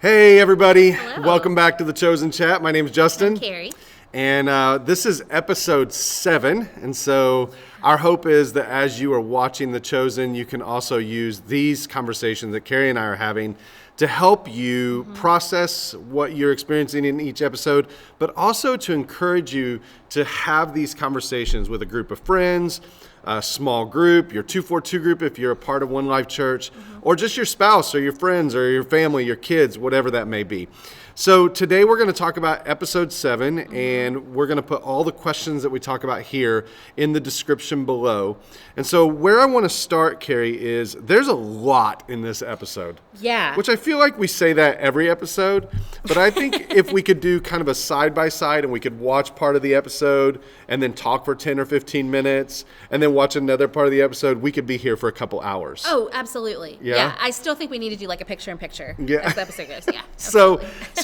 Hey everybody, Hello. Welcome back to The Chosen Chat. My name is Justin. I'm Kerri. And this is episode 7. And so our hope is that as you are watching The Chosen, you can also use these conversations that Kerri and I are having to help you process what you're experiencing in each episode, but also to encourage you to have these conversations with a group of friends, a small group, your 242 group if you're a part of One Life Church, or just your spouse or your friends or your family, your kids, whatever that may be. So today we're going to talk about episode 7, and we're going to put all the questions that we talk about here in the description below. And so where I want to start, Kerri, is there's a lot in this episode. Yeah. Which I feel like we say that every episode, but I think if we could do kind of a side-by-side and we could watch part of the episode and then talk for 10 or 15 minutes and then watch another part of the episode, we could be here for a couple hours. Oh, absolutely. Yeah? I still think we need to do like a picture-in-picture Yeah. as the episode goes. Yeah.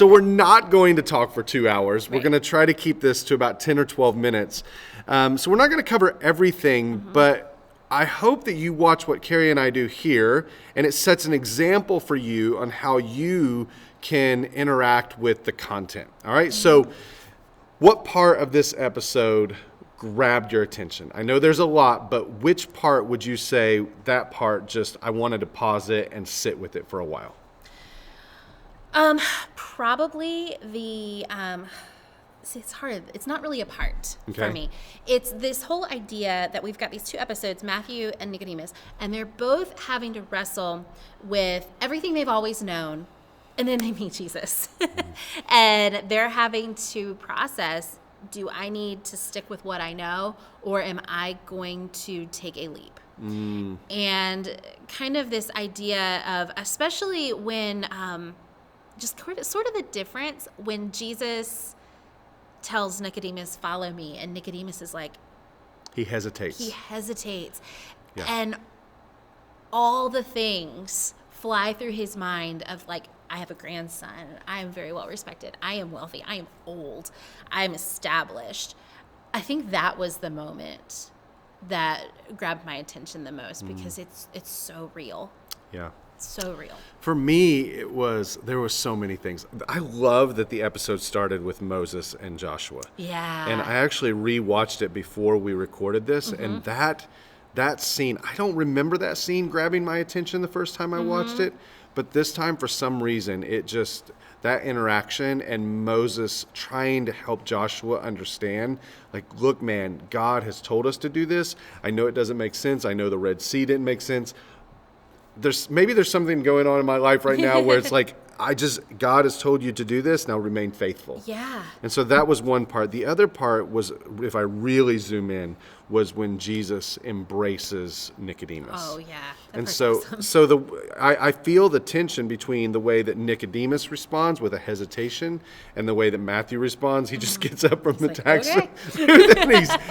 So we're not going to talk for 2 hours. We're Right. going to try to keep this to about 10 or 12 minutes. So we're not going to cover everything, but I hope that you watch what Kerri and I do here, and it sets an example for you on how you can interact with the content. All right? So what part of this episode grabbed your attention? I know there's a lot, but which part would you say that part just, I wanted to pause it and sit with it for a while? Probably the, see, it's hard. It's not really a part Okay. for me. It's this whole idea that we've got these two episodes, Matthew and Nicodemus, and they're both having to wrestle with everything they've always known, and then they meet Jesus. And they're having to process, do I need to stick with what I know, or am I going to take a leap? And kind of this idea of, especially when, just sort of the difference when Jesus tells Nicodemus, follow me, and Nicodemus is like, He hesitates. Yeah. And all the things fly through his mind of like, I have a grandson, I am very well respected, I am wealthy, I am old, I am established. I think that was the moment that grabbed my attention the most because it's so real. Yeah. So real. For me, there was so many things. I love that the episode started with Moses and Joshua. Yeah. And I actually rewatched it before we recorded this, and that scene, I don't remember that scene grabbing my attention the first time I watched it, but this time for some reason that interaction and Moses trying to help Joshua understand, like, look, man, God has told us to do this. I know it doesn't make sense. I know the Red Sea didn't make sense. There's something going on in my life right now where it's like, God has told you to do this, now remain faithful. Yeah. And so that was one part. The other part was, if I really zoom in, was when Jesus embraces Nicodemus. Oh, yeah. And so I feel the tension between the way that Nicodemus responds with a hesitation and the way that Matthew responds. He just gets up from the like, taxi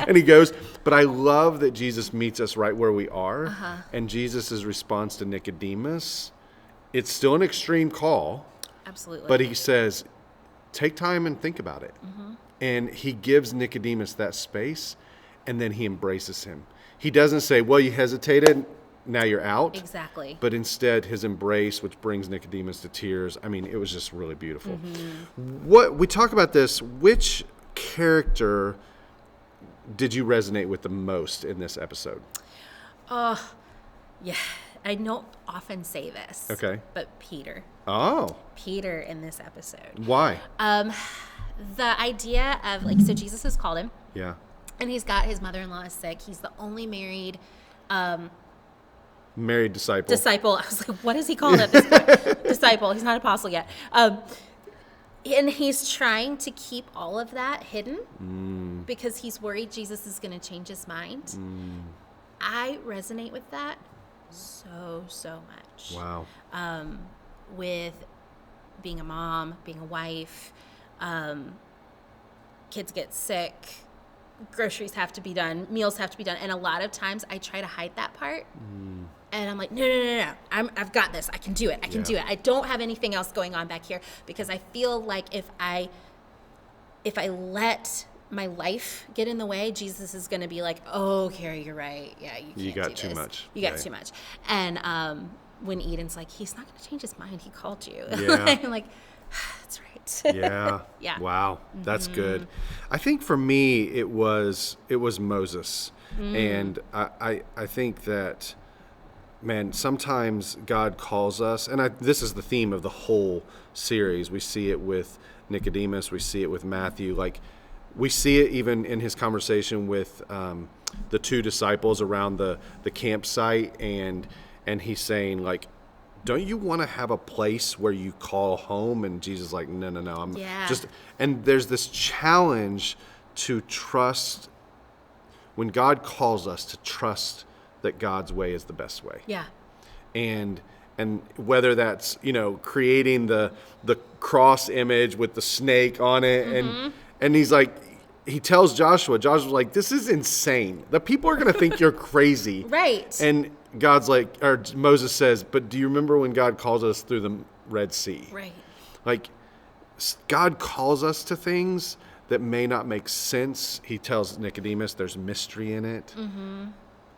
and he goes. But I love that Jesus meets us right where we are. And Jesus' response to Nicodemus, it's still an extreme call. Absolutely. But he says, take time and think about it. And he gives Nicodemus that space, and then he embraces him. He doesn't say, well, you hesitated, now you're out. Exactly. But instead, his embrace, which brings Nicodemus to tears, I mean, it was just really beautiful. What we talk about this, which character did you resonate with the most in this episode? Yeah. I don't often say this. Okay. But Peter. Oh. Peter in this episode. Why? The idea of, like, so Jesus has called him. Yeah. And he's got his mother-in-law is sick. He's the only married disciple. I was like, what is he called at this point? Disciple. He's not apostle yet. And he's trying to keep all of that hidden because he's worried Jesus is going to change his mind. I resonate with that so much. Wow. With being a mom, being a wife, kids get sick, groceries have to be done, meals have to be done, and a lot of times I try to hide that part. And I'm like, no. I've got this. I can do it. I can do it. I don't have anything else going on back here because I feel like if I let my life get in the way, Jesus is going to be like, oh, Kerri, you're right. Yeah, you can't You got do too this. much. You got too much. And when Eden's like, he's not going to change his mind. He called you. Yeah. I'm like, that's right. Yeah. Yeah. Wow. That's good. I think for me, it was Moses. And I think that, man, sometimes God calls us, and this is the theme of the whole series. We see it with Nicodemus. We see it with Matthew. Like, we see it even in his conversation with the two disciples around the campsite, and he's saying, like, don't you want to have a place where you call home? And Jesus is like, no, I'm just, and there's this challenge to trust when God calls us, to trust that God's way is the best way. Yeah. And whether that's, creating the cross image with the snake on it, and he's like, he tells Joshua's like, this is insane. The people are going to think you're crazy. Right. And God's like, or Moses says, but do you remember when God calls us through the Red Sea? Right. Like, God calls us to things that may not make sense. He tells Nicodemus there's mystery in it.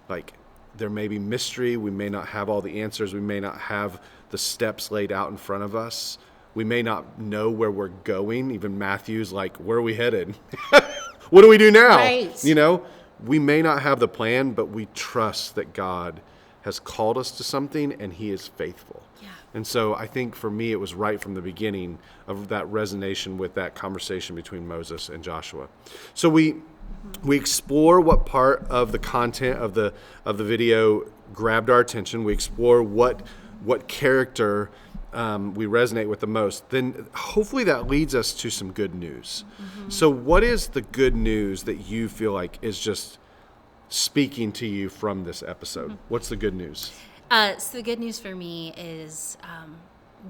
Like, there may be mystery. We may not have all the answers. We may not have the steps laid out in front of us. We may not know where we're going. Even Matthew's like, where are we headed? What do we do now? Right. We may not have the plan, but we trust that God has called us to something and he is faithful. Yeah. And so I think for me, it was right from the beginning of that resonation with that conversation between Moses and Joshua. So we explore what part of the content of the video grabbed our attention. We explore what character we resonate with the most. Then hopefully that leads us to some good news. So what is the good news that you feel like is just speaking to you from this episode? What's the good news? So the good news for me is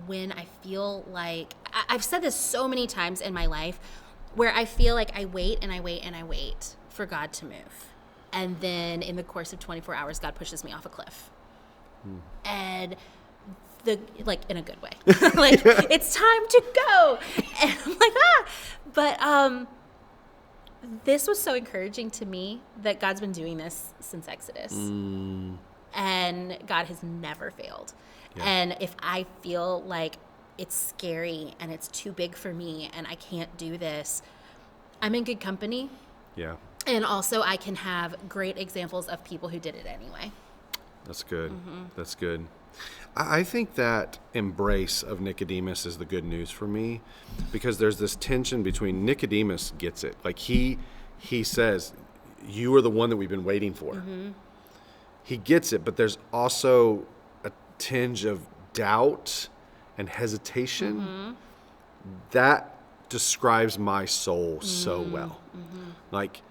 when I feel like, I've said this so many times in my life, where I feel like I wait and I wait and I wait for God to move. And then in the course of 24 hours, God pushes me off a cliff. And in a good way. Like, it's time to go. And I'm like, But this was so encouraging to me that God's been doing this since Exodus. And God has never failed. Yeah. And if I feel like it's scary and it's too big for me and I can't do this, I'm in good company. Yeah. And also I can have great examples of people who did it anyway. That's good. That's good. I think that embrace of Nicodemus is the good news for me, because there's this tension between Nicodemus gets it. Like he says, you are the one that we've been waiting for. He gets it, but there's also a tinge of doubt and hesitation that describes my soul so well. Like,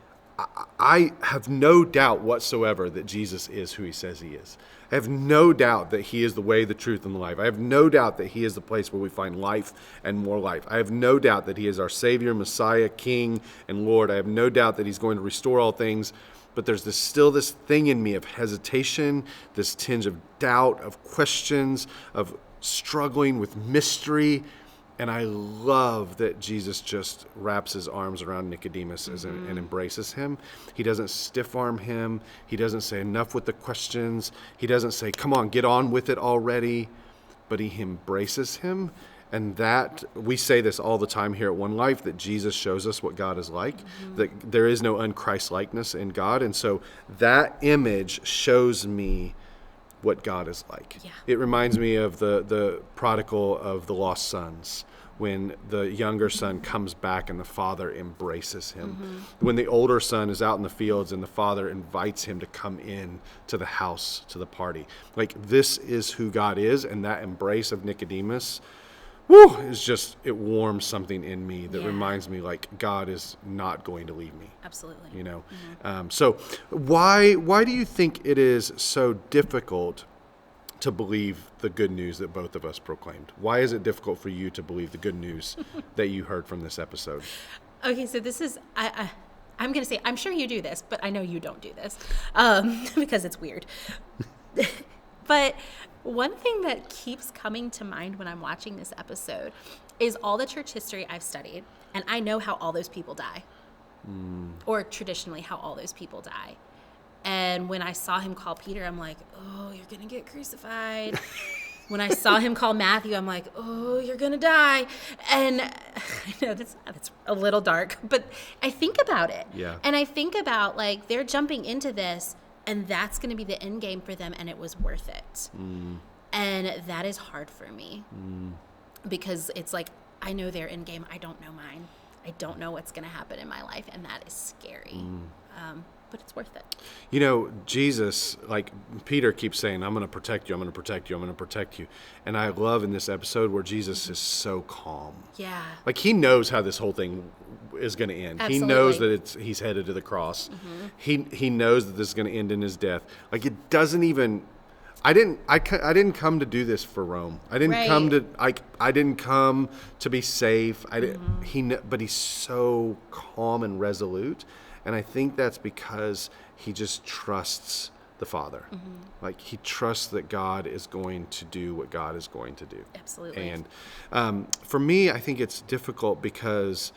I have no doubt whatsoever that Jesus is who he says he is. I have no doubt that he is the way, the truth, and the life. I have no doubt that he is the place where we find life and more life. I have no doubt that he is our Savior, Messiah, King, and Lord. I have no doubt that he's going to restore all things. But there's still this thing in me of hesitation, this tinge of doubt, of questions, of struggling with mystery. And I love that Jesus just wraps his arms around Nicodemus and embraces him. He doesn't stiff arm him. He doesn't say enough with the questions. He doesn't say, come on, get on with it already. But he embraces him. And that, we say this all the time here at One Life, that Jesus shows us what God is like, that there is no un-Christ-likeness in God. And so that image shows me what God is like. Yeah. It reminds me of the prodigal of the lost sons, when the younger son comes back and the father embraces him. When the older son is out in the fields and the father invites him to come in to the house, to the party. Like, this is who God is, and that embrace of Nicodemus, is just, it warms something in me that reminds me, like, God is not going to leave me. Absolutely. So why do you think it is so difficult to believe the good news that both of us proclaimed? Why is it difficult for you to believe the good news that you heard from this episode? Okay, so this is, I'm going to say, I'm sure you do this, but I know you don't do this because it's weird. But one thing that keeps coming to mind when I'm watching this episode is all the church history I've studied, and I know how all those people die, or traditionally how all those people die. And when I saw him call Peter, I'm like, oh, you're going to get crucified. When I saw him call Matthew, I'm like, oh, you're going to die. And I know that's a little dark, but I think about it. Yeah. And I think about, like, they're jumping into this, and that's going to be the end game for them, and it was worth it. And that is hard for me because it's like, I know their end game. I don't know mine. I don't know what's going to happen in my life, and that is scary. But it's worth it. You know, Jesus, like Peter keeps saying, I'm going to protect you, I'm going to protect you, I'm going to protect you. And I love in this episode where Jesus is so calm. Yeah. Like he knows how this whole thing is going to end. Absolutely. He knows that he's headed to the cross. He knows that this is going to end in his death. Like it doesn't even... I didn't come to do this for Rome. I didn't come to I didn't come to be safe. But he's so calm and resolute. And I think that's because he just trusts the Father. Like he trusts that God is going to do what God is going to do. Absolutely. And for me, I think it's difficult because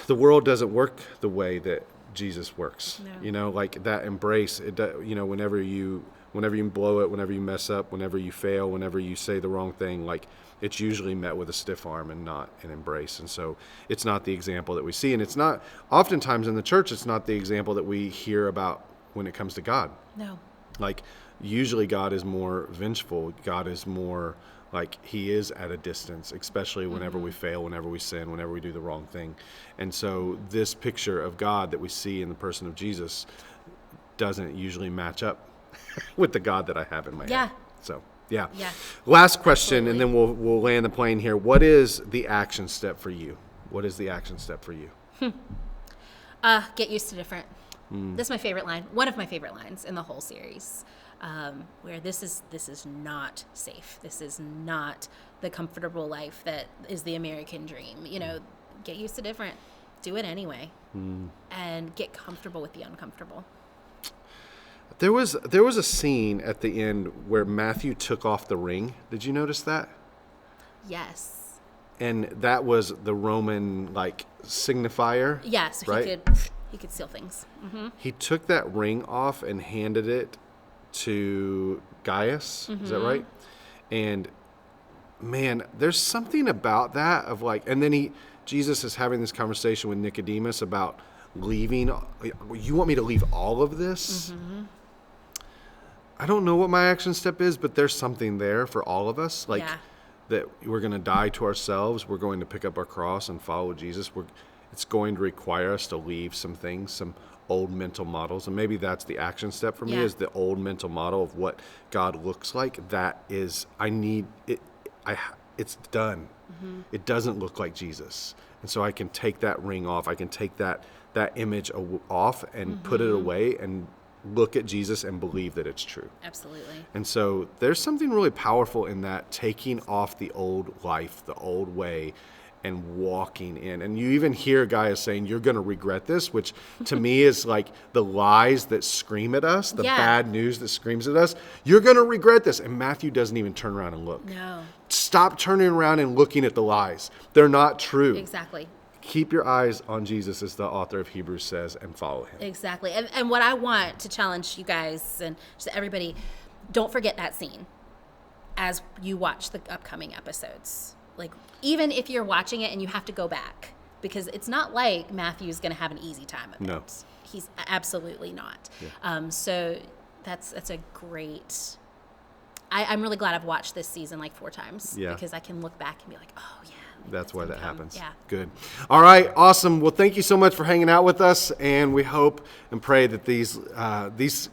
the world doesn't work the way that Jesus works. No. You know, like that embrace. Whenever you blow it, whenever you mess up, whenever you fail, whenever you say the wrong thing, like it's usually met with a stiff arm and not an embrace. And so it's not the example that we see. And it's not, oftentimes in the church, it's not the example that we hear about when it comes to God. No. Like usually God is more vengeful. God is more like he is at a distance, especially whenever we fail, whenever we sin, whenever we do the wrong thing. And so this picture of God that we see in the person of Jesus doesn't usually match up with the God that I have in my head. So, yeah. Last question, and then we'll land the plane here. What is the action step for you? What is the action step for you? Get used to different. This is my favorite line. One of my favorite lines in the whole series, where this is not safe. This is not the comfortable life that is the American dream. You know, get used to different. Do it anyway, and get comfortable with the uncomfortable. There was a scene at the end where Matthew took off the ring. Did you notice that? Yes. And that was the Roman signifier. Yes, right? He could seal things. He took that ring off and handed it to Gaius. Is that right? And man, there's something about that of and then Jesus is having this conversation with Nicodemus about leaving. You want me to leave all of this? I don't know what my action step is, but there's something there for all of us. That we're going to die to ourselves. We're going to pick up our cross and follow Jesus. It's going to require us to leave some things, some old mental models. And maybe that's the action step for me is the old mental model of what God looks like. That is, I need it. It's done. It doesn't look like Jesus. And so I can take that ring off. I can take that image off and put it away and look at Jesus and believe that it's true. Absolutely. And so there's something really powerful in that, taking off the old life, the old way, and walking in. And you even hear Gaius saying, you're going to regret this, which to me is like the lies that scream at us, the bad news that screams at us. You're going to regret this. And Matthew doesn't even turn around and look. No. Stop turning around and looking at the lies. They're not true. Exactly. Keep your eyes on Jesus, as the author of Hebrews says, and follow him. Exactly. And what I want to challenge you guys and just everybody, don't forget that scene as you watch the upcoming episodes. Like, even if you're watching it and you have to go back, because it's not like Matthew's going to have an easy time of No. it. He's absolutely not. Yeah. So that's a great... I'm really glad I've watched this season 4 times. Yeah. Because I can look back and be like, oh, yeah. That's why that happens. Yeah. Good. All right. Awesome. Well, thank you so much for hanging out with us. And we hope and pray that these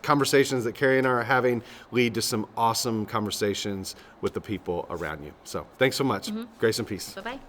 conversations that Kerri and I are having lead to some awesome conversations with the people around you. So thanks so much. Grace and peace. Bye-bye.